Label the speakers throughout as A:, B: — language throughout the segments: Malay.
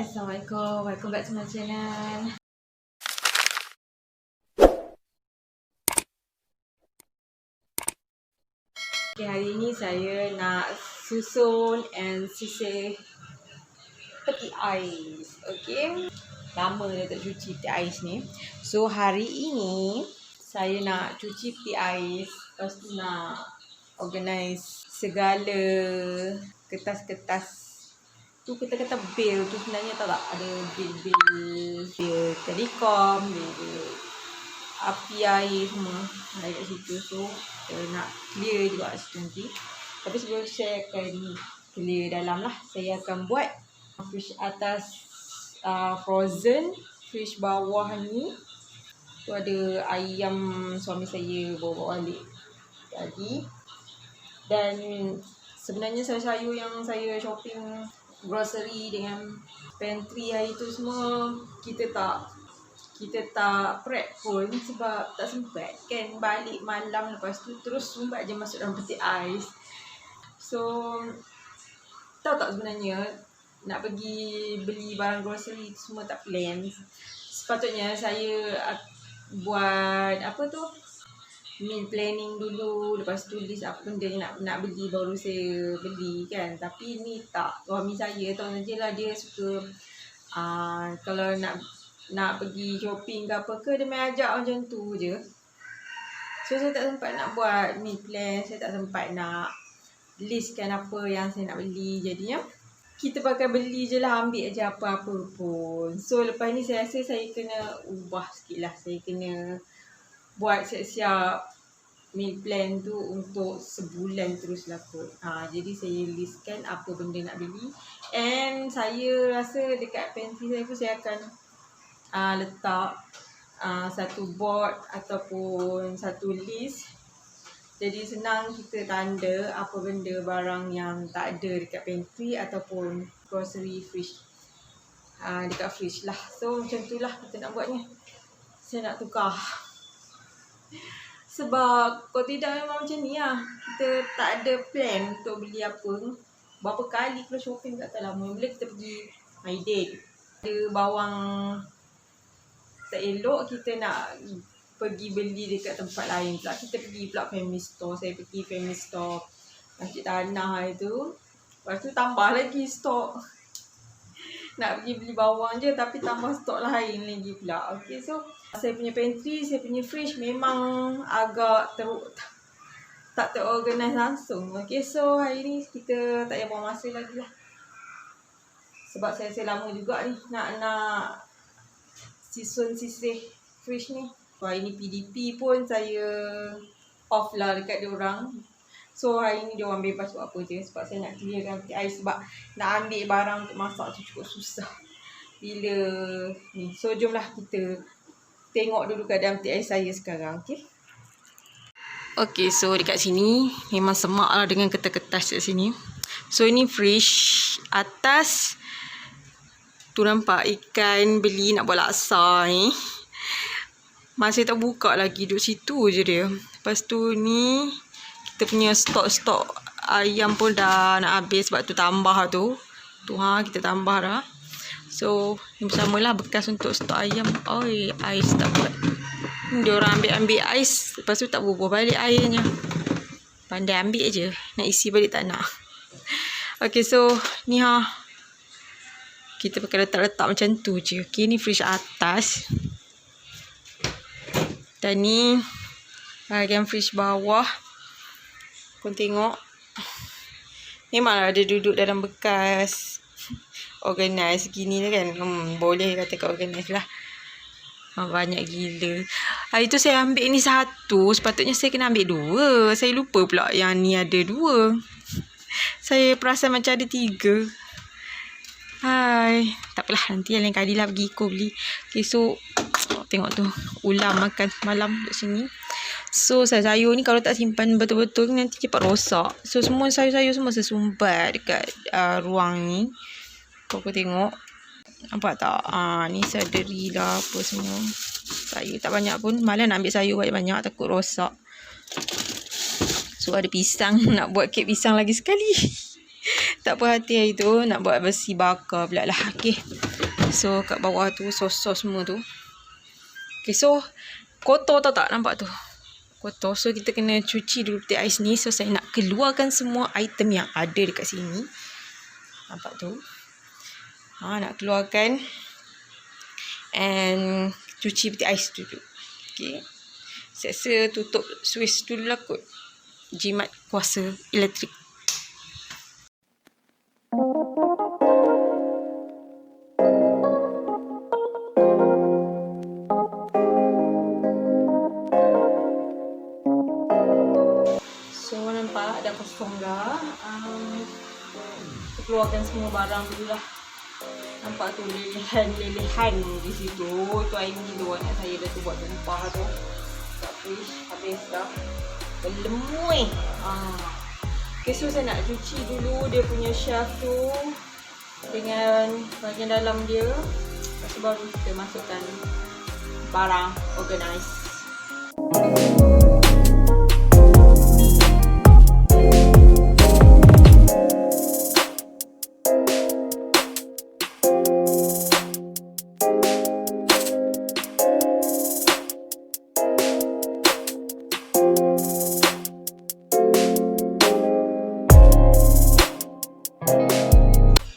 A: Assalamualaikum, welcome back to my channel. Okay, hari ni saya nak susun and sisir peti ais. Okay, lama dah tak cuci peti ais ni. So hari ini saya nak cuci peti ais. Lepas tu nak organize segala kertas-kertas tu, kata-kata bil tu sebenarnya tahu tak, ada bil telekom, bil api air semua ada kat situ. So kita nak clear juga situ nanti. Tapi sebelum saya akan clear dalam lah, saya akan buat fish atas frozen, fish bawah ni tu ada ayam suami saya bawa balik tadi. Dan sebenarnya sayur-sayur yang saya shopping grocery dengan pantry hari tu semua kita tak prep pun sebab tak sempat kan, balik malam, lepas tu terus sumbat je masuk dalam peti ais. So tahu tak, sebenarnya nak pergi beli barang grocery semua tak plan. Sepatutnya saya buat apa tu, meal planning dulu, lepas tu list apa benda yang nak beli baru saya beli kan. Tapi ni tak, suami saya tahu saja lah, dia suka kalau nak pergi shopping ke apa ke, dia main ajak macam tu je. So saya tak sempat nak buat meal plan, saya tak sempat nak listkan apa yang saya nak beli. Jadinya kita pakai beli je lah, ambil je apa-apa pun. So lepas ni saya rasa saya kena ubah sikit lah, saya kena buat siap-siap meal plan tu untuk sebulan terus lah kot. Jadi saya listkan apa benda nak beli. And saya rasa dekat pantry saya pun saya akan letak satu board ataupun satu list. Jadi senang kita tanda apa benda barang yang tak ada dekat pantry ataupun grocery fridge, dekat fridge lah. So macam tu lah kita nak buatnya. Saya nak tukar. Sebab kalau tidak memang macam ni lah, kita tak ada plan untuk beli apa. Berapa kali kalau shopping tak tahu lama. Bila kita pergi Maiden, ada bawang tak elok, kita nak pergi beli dekat tempat lain pula. Kita pergi pula family store. Saya pergi family store Masjid Tanah itu. Lepas tu tambah lagi stok. Nak pergi beli bawang je tapi tambah stok lain lagi pula. Okay, so saya punya pantry, saya punya fridge memang agak tak terorganize langsung. Okay, so hari ni kita tak payah buang masa lagi lah. Sebab saya lama juga ni nak sisir fridge ni. So hari ni PDP pun saya off lah dekat diorang. So hari ni diorang bebas buat apa je. Sebab saya nak clearkan peti ais. Sebab nak ambil barang untuk masak tu cukup susah bila ni. So jomlah kita tengok dulu keadaan peti ais saya sekarang. Okay, so dekat sini memang semak lah dengan kertas-kertas kat sini. So ini fridge atas tu, nampak ikan beli nak buat laksa ni. Masih tak buka lagi, duduk situ je dia. Lepas tu ni kita punya stok ayam pun dah nak habis. Sebab tu tambah tu. Kita tambah dah. So ni bersamalah bekas untuk stok ayam. Oi, ais tak buat. Dia orang ambil ais, lepas tu tak bubuh balik airnya. Pandai ambil je, nak isi balik tak nak. Okay, so ni kita pakai letak-letak macam tu je. Okay, ni fridge atas. Dan ni bahagian fridge bawah. Kau tengok. Memanglah dia duduk dalam bekas organize gini lah kan. Boleh katakan organize lah. Banyak gila. Hari tu saya ambil ni satu. Sepatutnya saya kena ambil dua. Saya lupa pula yang ni ada dua. Saya perasan macam ada tiga. Tak apalah, nanti yang lain kali lah pergi ikut beli. Okay, so tengok tu, ulam makan semalam kat sini. So sayur ni kalau tak simpan betul-betul nanti cepat rosak. So semua sayur-sayur semua saya sumbat dekat ruang ni. Kau tengok, nampak tak? Ni seledri lah apa semua. Sayur tak banyak pun, malah nak ambil sayur banyak-banyak takut rosak. So ada pisang, nak buat kek pisang lagi sekali. tak puas hati hari tu nak buat bersih bakar pula lah. Okay. So kat bawah tu sos-sos semua tu. Okay, so kotor tak nampak tu. Kotor. So kita kena cuci dulu peti ais ni. So saya nak keluarkan semua item yang ada dekat sini. Nampak tu. Nak keluarkan. And cuci peti ais dulu. Okay. Saya tutup switch dulu lah kot. Jimat kuasa elektrik. So nampak dah kosong dah. Kita keluarkan semua barang dulu lah. Nampak tu lelehan di situ. Tu air minum anak saya dah tu buat tumpah tu. Kat fridge habis dah. Berlemui. Okay, so saya nak cuci dulu dia punya shelf tu dengan bahagian dalam dia. Lepas tu baru kita masukkan barang organize.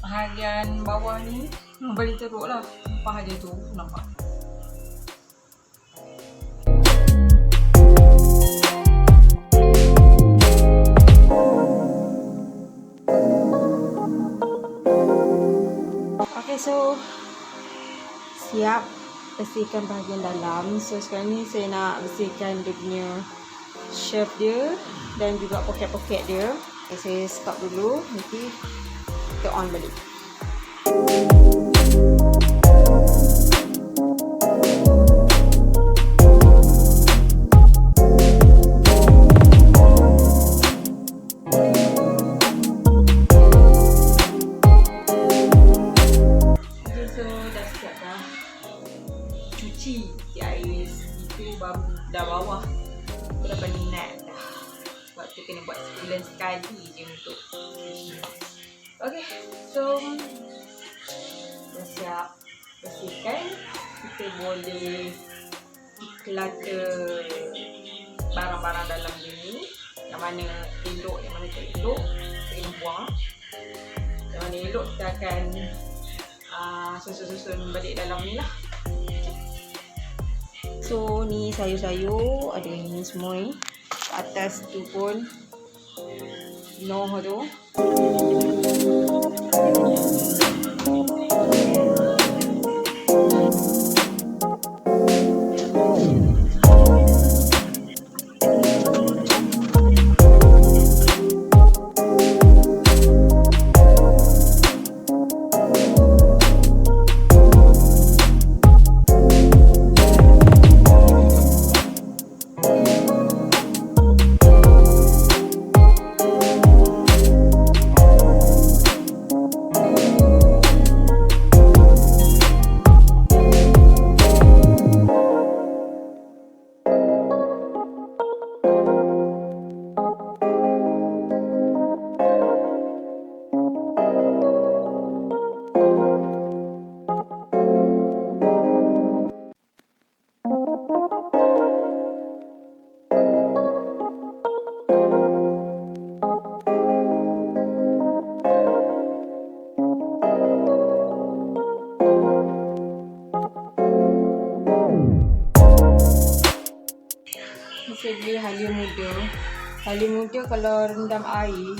A: Bahagian bawah ni boleh teruk lah. Tumpah dia tu. Nampak. Okay, so siap bersihkan bahagian dalam. So sekarang ni saya nak bersihkan dia punya shelf dia dan juga poket-poket dia. Okay, saya stop dulu. Nanti kita on balik. Cuci di air itu baru dah bawah dah penat dah. Sebab tu kena buat sebulan sekali je untuk cuci. Okay, so dah siap bersihkan. Kita boleh declutter barang-barang dalam ni. Yang mana elok, yang mana tak elok, kita kena buang. Yang mana elok kita akan susun-susun balik dalam ni lah. So ni sayur-sayur ada ini semua ni. Atas tu pun noh tu. Saya beli halia muda. Halia muda kalau rendam air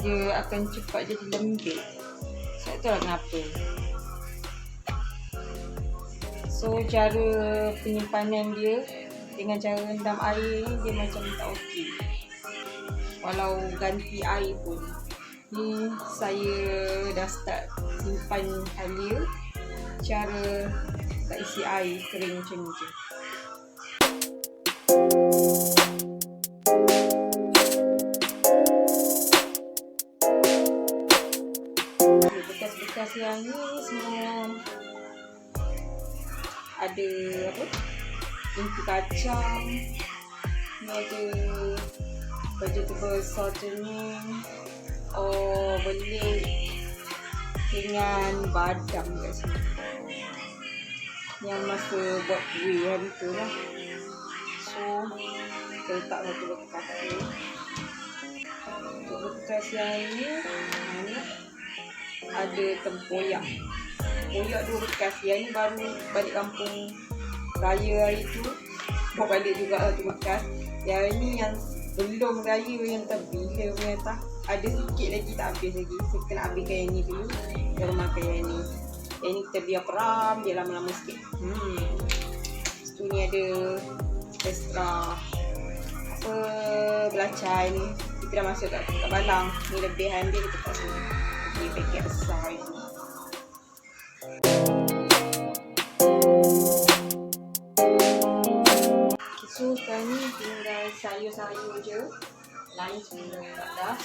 A: dia akan cepat jadi lembik. Tak tahu lah kenapa. So cara penyimpanan dia dengan cara rendam air ni dia macam tak okey. Walau ganti air pun. Ni saya dah start simpan halia. Cara tak isi air kering macam ni je. Bekas-bekas yang ni semua ada apa? Inti kacang, ni ada vegetable seasoning, Oh, beli dengan badam kat sini. Yang masa buat kuih hari tu lah. So, kita letak satu bekas ni. Untuk bekas yang ni ada tempoyak. Tempoyak 2 bekas. Yang ni baru balik kampung raya hari tu. Bawa balik juga satu bekas. Yang ni yang belum raya yang bila punya tak. Ada sikit lagi tak habis lagi. So, kita nak habiskan yang ni dulu. Baru makan yang ni. Yang ni kita biar peram. Biar lama-lama sikit. Lepas tu ni ada extra apa belacai ni. Kita dah masuk kat balang. Ni lebihan dia kita kat sini. Ni paket besar ni. So sekarang ni tinggal sayur-sayur je. Lain semua tak dah.